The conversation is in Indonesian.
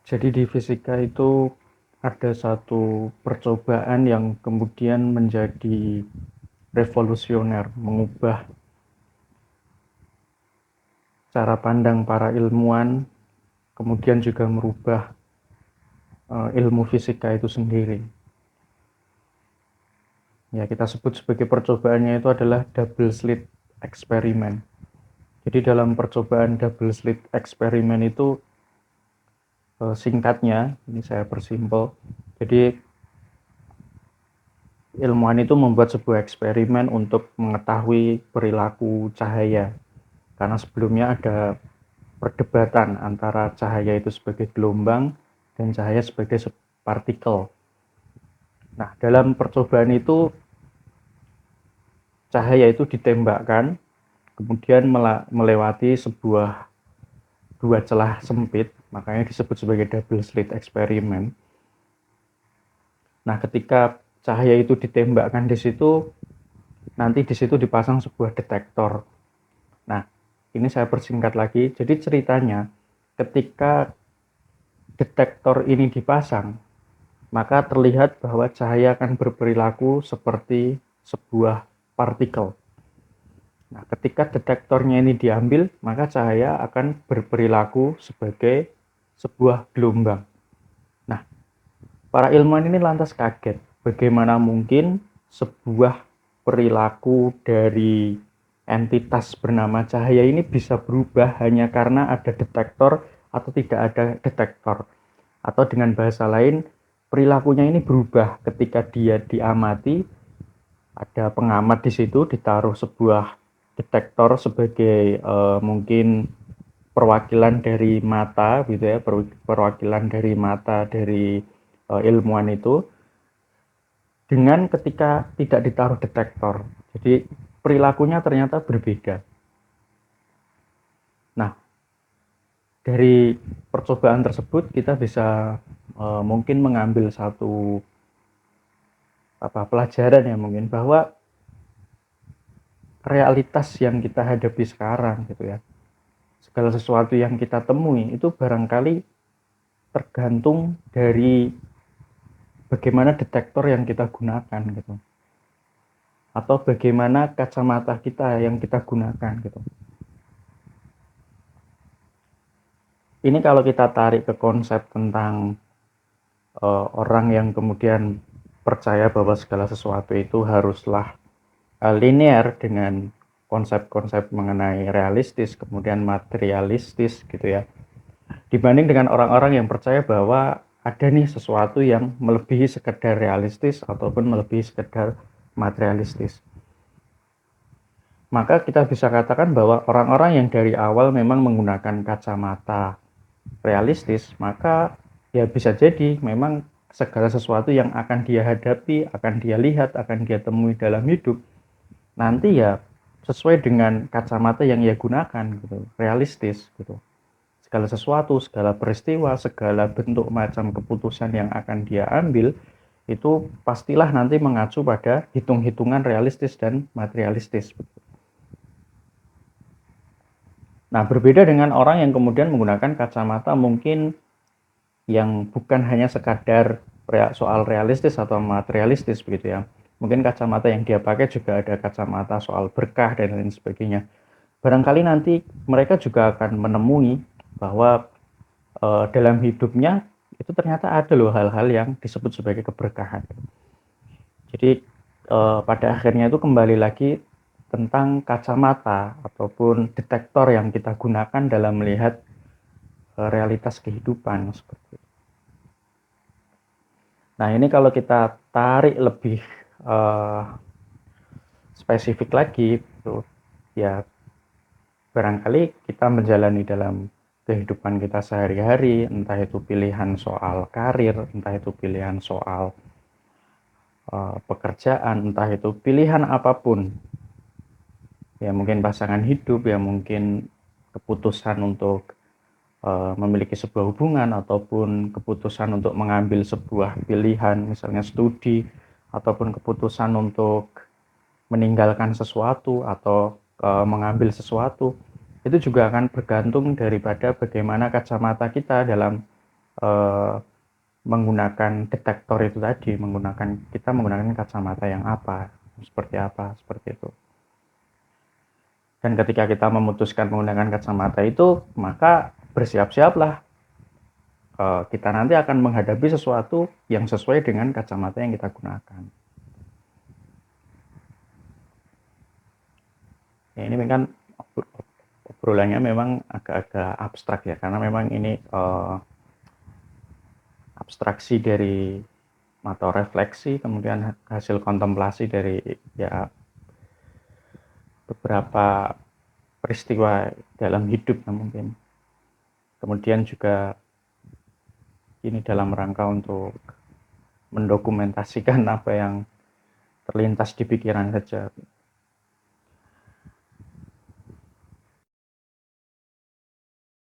Jadi di fisika itu ada satu percobaan yang kemudian menjadi revolusioner, mengubah cara pandang para ilmuwan, kemudian juga merubah ilmu fisika itu sendiri. Ya, kita sebut sebagai percobaannya itu adalah double slit eksperimen. Jadi dalam percobaan double slit eksperimen itu singkatnya, ini saya persimpel. Jadi ilmuwan itu membuat sebuah eksperimen untuk mengetahui perilaku cahaya. Karena sebelumnya ada perdebatan antara cahaya itu sebagai gelombang dan cahaya sebagai partikel. Nah, dalam percobaan itu cahaya itu ditembakkan, kemudian melewati dua celah sempit, makanya disebut sebagai double slit eksperimen. Nah, ketika cahaya itu ditembakkan di situ, nanti di situ dipasang sebuah detektor. Nah, ini saya persingkat lagi. Jadi ceritanya, ketika detektor ini dipasang, maka terlihat bahwa cahaya akan berperilaku seperti sebuah partikel. Nah, ketika detektornya ini diambil, maka cahaya akan berperilaku sebagai sebuah gelombang. Nah, para ilmuwan ini lantas kaget, bagaimana mungkin sebuah perilaku dari entitas bernama cahaya ini bisa berubah hanya karena ada detektor atau tidak ada detektor. Atau dengan bahasa lain, perilakunya ini berubah ketika dia diamati, ada pengamat di situ, ditaruh sebuah detektor sebagai mungkin perwakilan dari mata gitu ya, perwakilan dari mata dari ilmuwan itu, dengan ketika tidak ditaruh detektor. Jadi perilakunya ternyata berbeda. Nah, dari percobaan tersebut kita bisa mungkin mengambil satu pelajaran ya, mungkin bahwa realitas yang kita hadapi sekarang gitu ya, segala sesuatu yang kita temui itu barangkali tergantung dari bagaimana detektor yang kita gunakan gitu, atau bagaimana kacamata kita yang kita gunakan gitu. Ini kalau kita tarik ke konsep tentang orang yang kemudian percaya bahwa segala sesuatu itu haruslah linear dengan konsep-konsep mengenai realistis, kemudian materialistis gitu ya. Dibanding dengan orang-orang yang percaya bahwa ada nih sesuatu yang melebihi sekedar realistis ataupun melebihi sekedar materialistis. Maka kita bisa katakan bahwa orang-orang yang dari awal memang menggunakan kacamata realistis, maka ya bisa jadi memang segala sesuatu yang akan dia hadapi, akan dia lihat, akan dia temui dalam hidup, nanti ya sesuai dengan kacamata yang ia gunakan gitu, realistis gitu. Segala sesuatu, segala peristiwa, segala bentuk macam keputusan yang akan dia ambil itu pastilah nanti mengacu pada hitung-hitungan realistis dan materialistis. Nah, berbeda dengan orang yang kemudian menggunakan kacamata mungkin yang bukan hanya sekadar soal realistis atau materialistis begitu ya. Mungkin kacamata yang dia pakai juga ada kacamata soal berkah dan lain sebagainya. Barangkali nanti mereka juga akan menemui bahwa dalam hidupnya itu ternyata ada loh hal-hal yang disebut sebagai keberkahan. Jadi pada akhirnya itu kembali lagi tentang kacamata ataupun detektor yang kita gunakan dalam melihat realitas kehidupan seperti itu. Nah, ini kalau kita tarik lebih spesifik lagi, gitu, ya barangkali kita menjalani dalam kehidupan kita sehari-hari, entah itu pilihan soal karir, entah itu pilihan soal pekerjaan, entah itu pilihan apapun, ya mungkin pasangan hidup, ya mungkin keputusan untuk memiliki sebuah hubungan ataupun keputusan untuk mengambil sebuah pilihan, misalnya studi, ataupun keputusan untuk meninggalkan sesuatu atau mengambil sesuatu, itu juga akan bergantung daripada bagaimana kacamata kita dalam eh, menggunakan detektor itu tadi, kita menggunakan kacamata yang seperti itu. Dan ketika kita memutuskan menggunakan kacamata itu, maka bersiap-siaplah, kita nanti akan menghadapi sesuatu yang sesuai dengan kacamata yang kita gunakan. Ya, ini kan obrolannya memang agak-agak abstrak ya, karena memang ini abstraksi dari atau refleksi, kemudian hasil kontemplasi dari ya beberapa peristiwa dalam hidup mungkin. Kemudian juga ini dalam rangka untuk mendokumentasikan apa yang terlintas di pikiran saja.